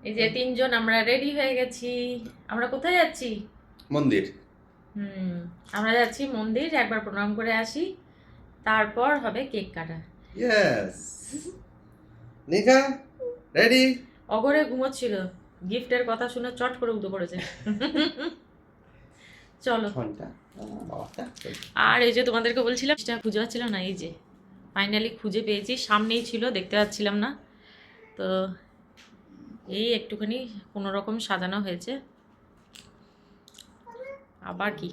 এই যে তিনজন আমরা রেডি হয়ে গেছি। আমরা কোথায় যাচ্ছি? মন্দির। আমরা যাচ্ছি মন্দির, একবার প্রণাম করে আসি, তারপর হবে কেক কাটা। ইয়েস। নিকা রেডি? অগরে ঘুমোচ্ছিল, গিফটের কথা শুনে চট করে উঠে পড়েছে। চলো। আর এই যে তোমাদেরকে বলছিলাম সেটা খুঁজে পাচ্ছিল না, এই যে ফাইনালি খুঁজে পেয়েছি, সামনেই ছিল, দেখতে পাচ্ছিলাম না। তো এই একটুখানি কোনো রকম সাজানো হয়েছে। আবার কি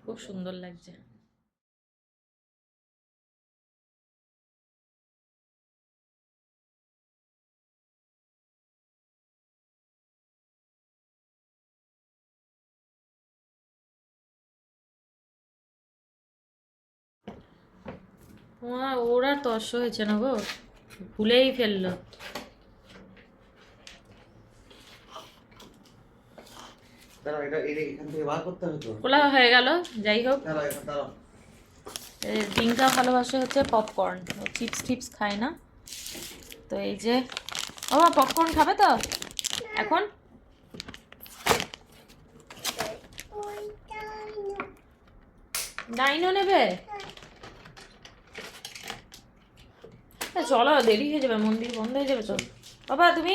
খুব সুন্দর লাগছে। ওরা তর্স হয়েছে না গো, ভুলেই ফেললো। খোলা হয়ে গেল। যাই হোক, ডিঙ্কা ভালোবাসে হচ্ছে পপকর্ন, চিপস টিপস খায় না। তো এই যে ও পপকর্ন খাবে তো এখন? ডাইনো নেবে? চলো, দেরি হয়ে যাবে, মন্দির বন্ধ হয়ে যাবে। চল বাবা, তুমি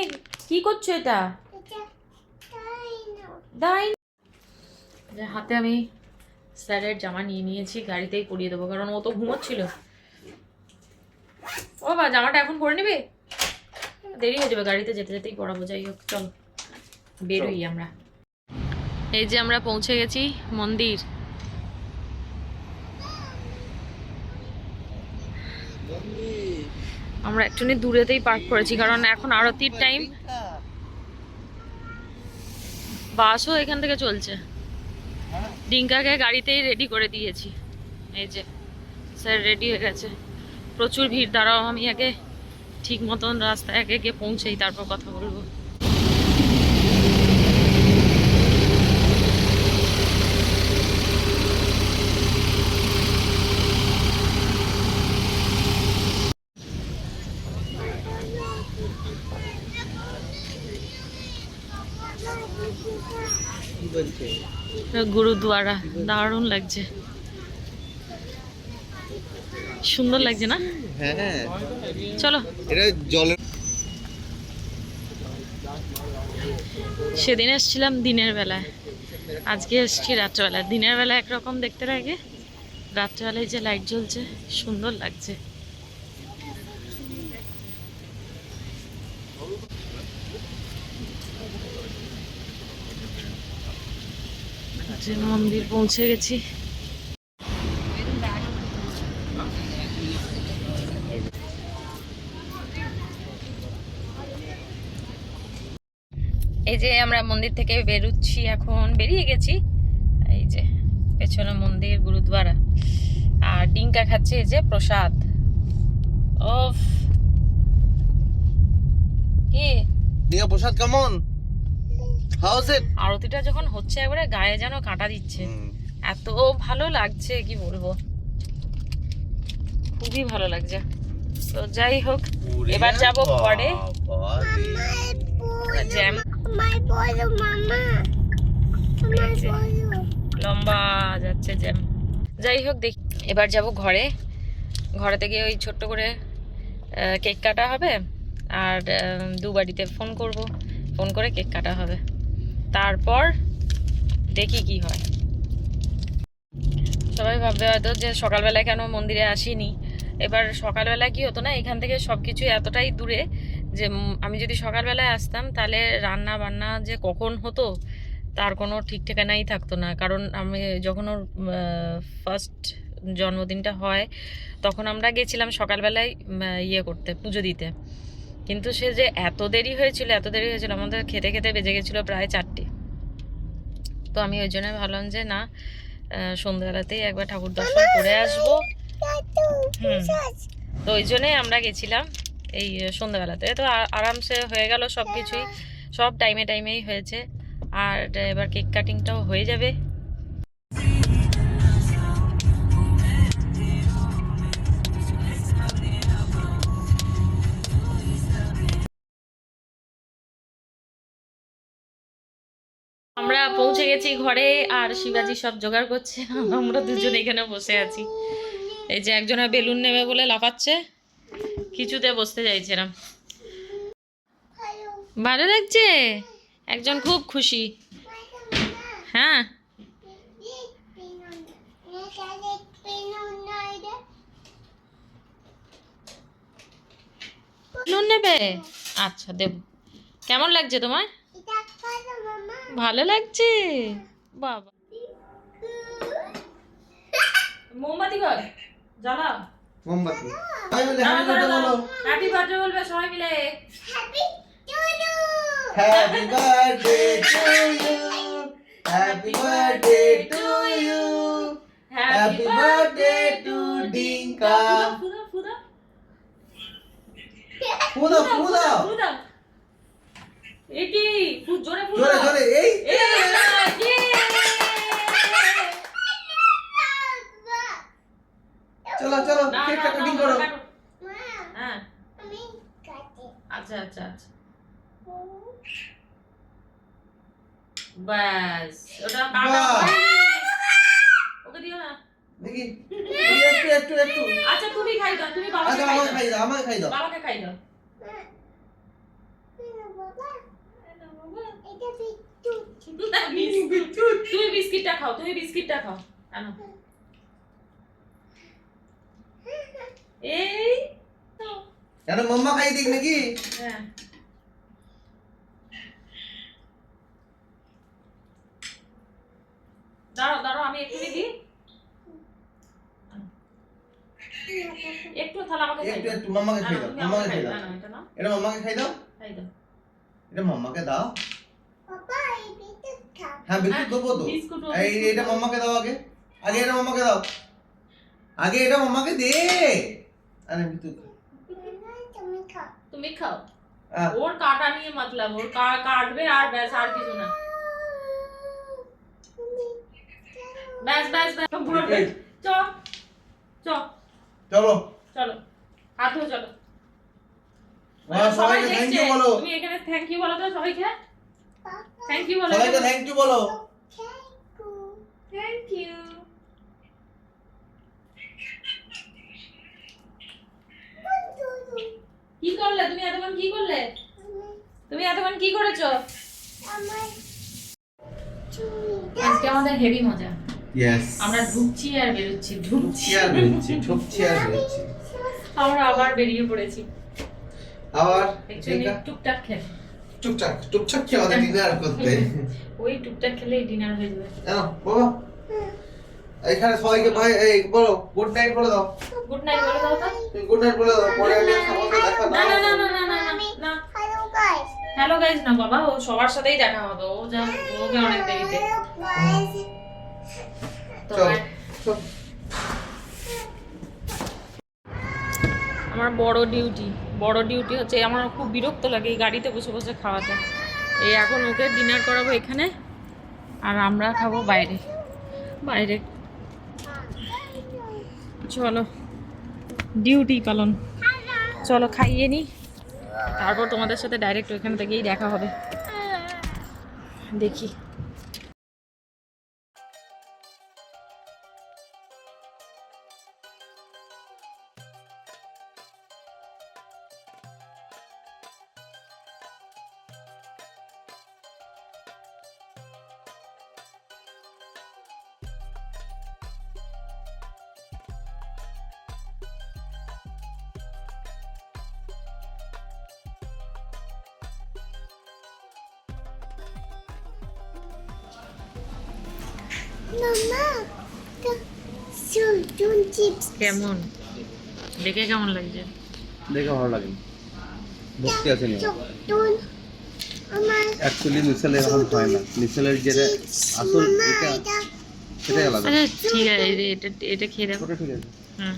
কি করছো এটা? হাতে আমি স্যারের জামা নিয়ে নিয়েছি, গাড়িতেই পরিয়ে দেবো, কারণ ও তো ঘুমোচ্ছিল। ও বাবা, জামাটা এখন পরে নিবি? দেরি হয়ে যাবে, গাড়িতে যেতে যেতেই পরাবো। যাই হোক, চলো বেরোই আমরা। এই যে আমরা পৌঁছে গেছি মন্দির। আমরা একটুখানি দূরেতেই পার্ক করেছি, কারণ এখন আরতির টাইম, বাসও এখান থেকে চলছে। ডিঙ্কাকে গাড়িতেই রেডি করে দিয়েছি। এই যে স্যার রেডি হয়ে গেছে। প্রচুর ভিড়, দাঁড়াও আমি আগে ঠিক মতন রাস্তায় আগে গিয়ে পৌঁছেই, তারপর কথা বলবো। গুরুদুয়ারা দারুণ লাগছে, সুন্দর লাগছে না? হ্যাঁ চলো। এটা জলের। সেদিন এসেছিলাম দিনের বেলায়, আজকে এসেছি রাত্রেবেলায়। দিনের বেলা একরকম দেখতে লাগে, রাত্রেবেলায় যে লাইট জ্বলছে সুন্দর লাগছে। মন্দির পৌঁছে গেছি। এই যে আমরা মন্দির থেকে বেরোচ্ছি, এখন বেরিয়ে গেছি। এই যে পেছনে মন্দির, গুরুদ্বারা, আর ডিঙ্কা খাচ্ছে এই যে প্রসাদ। ওফ, কি ডিঙ্কা প্রসাদ কেমন? How is it? আরতিটা যখন হচ্ছে একবারে গায়ে যেন কাঁটা দিচ্ছে, এত ভালো লাগছে কি বলবো, খুবই ভালো লাগছে। তো যাই হোক, এবার যাব ঘরে। জ্যাম লম্বা যাচ্ছে জ্যাম। যাই হোক, দেখি এবার যাব ঘরে। ঘরে থেকে ওই ছোট্ট করে কেক কাটা হবে, আর দু বাড়িতে ফোন করব, ফোন করে কেক কাটা হবে, তারপর দেখি কি হয়। সবাই ভাববে হয়তো যে সকালবেলায় কেন মন্দিরে আসিনি। এবার সকালবেলা কি হতো না, এখান থেকে সব কিছু এতটাই দূরে যে আমি যদি সকালবেলায় আসতাম তাহলে রান্না বান্না যে কখন হতো তার কোনো ঠিক ঠিকানাই থাকতো না। কারণ আমি যখন ওর ফার্স্ট জন্মদিনটা হয় তখন আমরা গেছিলাম সকালবেলায় ইয়ে করতে, পুজো দিতে। কিন্তু সে যে এত দেরি হয়েছিল, আমাদের খেতে খেতে বেজে গেছিলো প্রায় 4টে। তো আমি ওই জন্য ভাবলাম যে না, সন্ধ্যাবেলাতেই একবার ঠাকুর দর্শন করে আসবো। তো ওই জন্যই আমরা গেছিলাম এই সন্ধ্যাবেলাতে। তো আরামসে হয়ে গেল সব কিছুই, সব টাইমেই হয়েছে। আর এবার কেক কাটিংটাও হয়ে যাবে। পৌঁছে গেছি ঘরে, আর শিবাজি সব জোগাড় করছে, আমরা দুজন এখানে বসে আছি। এই যে একজনে বেলুন নেবে বলে লাফাচ্ছে, কিছুতে বসতে চাইছে না। ভালো লাগছে, একজন খুব খুশি। হ্যাঁ বেলুন নেবে, আচ্ছা দেব। কেমন লাগছে তোমার? ভালো লাগছে বাবা। মোমবাতি কর, জ্বালা মোমবাতি। হ্যাপি বার্থডে বলো। হ্যাপি বার্থডে বলবে সবাই মিলে। Happy birthday to you, happy birthday to you, happy birthday to Dinka. ফুদা ফুদা ফুদা এটি খুব জোরে জোরে জোরে এই চলো চলো কেকটা কাটিং করো। হ্যাঁ আচ্ছা আচ্ছা আচ্ছা, বাস ওটা কাটা। ওকে দিও না দেখি একটু একটু একটু। আচ্ছা তুমি খাই দাও, তুমি বাবাকে আচ্ছা খাই আমাকে খাই দাও, দাও, আমাকে খাই দাও। বাবাকে খাই দাও। তুমি বিস্কিটটা খাও, তুমি বিস্কিটটা খাও। আনো এই কেন মাম্মা খাই দিক নাকি? হ্যাঁ দাঁড়াও দাঁড়াও, আমি একটু দিই, একটু তাহলে আমাকে খাই একটু দাও। একটু মাম্মাকে খাই দাও, তুমি মাম্মাকে আমাকে খাই খাই দাও। দাও, না এটা না, এটা মাম্মাকে খাই দাও, খাই দাও। এটা মাম্মাকে দাও। হ্যাঁ বিস্কুট দেবো তো। বিস্কুট ও এই এটা মাম্মাকে দাও আগে, আগে এটা মাম্মাকে দাও, আগে এটা মাম্মাকে দে। আরে বিস্কুট তুমি খাও। আহ, ওর কাটা নিয়ে মতলব, ওর কাটবে আর ব্যাস, আর কিছু না। ব্যাস ব্যাস ব্যাস পুরো চ চ চলো চলো হাত ধো চলো। সবাইকে থ্যাংক ইউ বলো, তুমি এখানে থ্যাংক ইউ বলো তো সবাইকে, থ্যাংক ইউ বলো, সবাইকে থ্যাংক ইউ বলো। Thank you. কি করলে তুমি এতক্ষণ, কি করলে তুমি এতক্ষণ, কি করেছো? আজকে আমাদের হেভি মজা। ইয়েস আমরা ঢুকছি আর বেরোচ্ছি, ঢুকছি চেয়ার বেরোচ্ছি, ঠুকছি আর বেরোচ্ছি। আমরা আবার বেরিয়ে পড়েছি। আবার অ্যাকচুয়ালি এটা টুকটাক খেলে, টুকটাক টুকটাক খেয়ে আমাদের ডিনার করতে। ওই টুকটাক খেলেই ডিনার হয়ে যাবে। জানো বাবা, এখানে সবাইকে ভাই এই বলো গুড নাইট বলে দাও। গুড নাইট বলে দাও তো। গুড নাইট বলে দাও, পরে আমি সবাইকে দেখা না দাও। না না না না না না, হ্যালো গাইস না বাবা, ও সবার সাথেই দেখা হবে, ও যা ওকে অনেক দেরিতে। তো চল চল। আমার বড় ডিউটি হচ্ছে, আমার খুব বিরক্ত লাগে এই গাড়িতে বসে বসে খাওয়াতে। এই এখন ওকে ডিনার করাবো এখানে, আর আমরা খাবো বাইরে বাইরে। চলো ডিউটি পালন, চলো খাইয়ে নি, তারপর তোমাদের সাথে ডাইরেক্ট ওইখান থেকেই দেখা হবে। দেখি কেমন, দেখে কেমন লাগছে? দেখে ভালো লাগে, ভক্তি আছে না অ্যাকচুয়ালি মিসেল এরকম হয় না, মিসেলের যেটা আসল এটা সেটাই আলাদা। আচ্ছা ঠিক আছে, এটা এটা খেয়ে দেখো। ওটা ঠিক আছে। হুম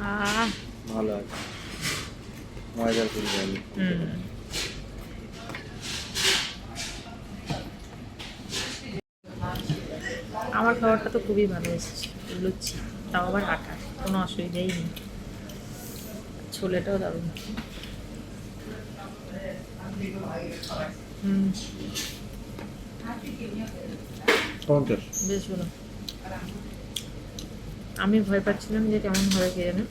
আহ ভালো আছে, মজার করে জানি। হুম আমার খাবারটা তো খুবই ভালো এসেছে, লুচি, তাও আবার আটা, কোনো অসুবিধাই নেই। ছোলেটাও দারুণ। বেশ ভালো। আমি ভয় পাচ্ছিলাম যে কেমন হবে কে জানে।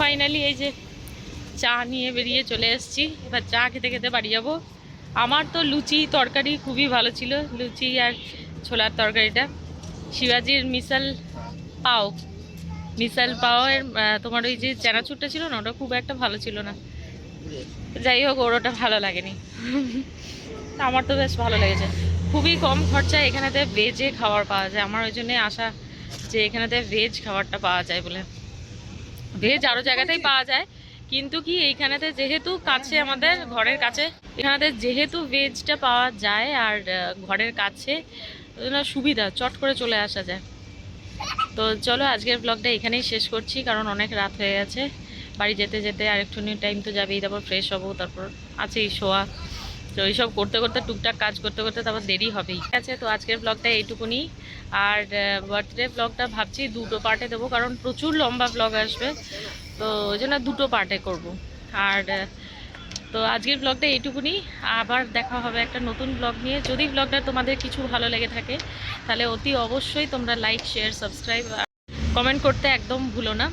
ফাইনালি এই যে চা নিয়ে বেরিয়ে চলে এসেছি। এবার চা খেতে খেতে বাড়ি যাব। আমার তো লুচি তরকারি খুবই ভালো ছিল, লুচি আর ছোলার তরকারিটা। শিবাজির মিসাল পাওয়ের তোমার ওই যে চানাচুরটা ছিল না, ওটা খুব একটা ভালো ছিল না। যাই হোক, ওর ওটা ভালো লাগেনি। আমার তো বেশ ভালো লেগেছে। খুবই কম খরচায় এখানেতে ভেজে খাবার পাওয়া যায়। আমার ওই জন্যে আশা যে এখানেতে ভেজ খাবারটা পাওয়া যায় বলে। ভেজ আরও জায়গাতেই পাওয়া যায়, কিন্তু কি এইখানেতে যেহেতু কাছে, আমাদের ঘরের কাছে, এখানেতে যেহেতু ভেজটা পাওয়া যায় আর ঘরের কাছে, ওই জন্য সুবিধা, চট করে চলে আসা যায়। তো চলো আজকের ব্লগটা এখানেই শেষ করছি, কারণ অনেক রাত হয়ে গেছে। বাড়ি যেতে যেতে আরেকটুখানি টাইম তো যাবেই, তারপর ফ্রেশ হবো, তারপর আছেই শোয়া। তো এইসব করতে করতে, টুকটাক কাজ করতে করতে তারপর দেরি হবেই। ঠিক আছে, তো আজকের ব্লগটা এইটুকুনি। আর বার্থডে ব্লগটা ভাবছি দুটো পার্টে দেবো, কারণ প্রচুর লম্বা ব্লগ আসবে, তো ওই জন্য দুটো পার্টে করব। আর তো আজকের ব্লগটা এইটুকুনি। আবার দেখা হবে একটা নতুন ব্লগ নিয়ে। যদি ব্লগটা তোমাদের কিছু ভালো লেগে থাকে, তাহলে অতি অবশ্যই তোমরা লাইক, শেয়ার, সাবস্ক্রাইব, কমেন্ট করতে একদম ভুলো না।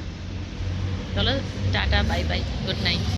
চলো, tata, bye bye, good night.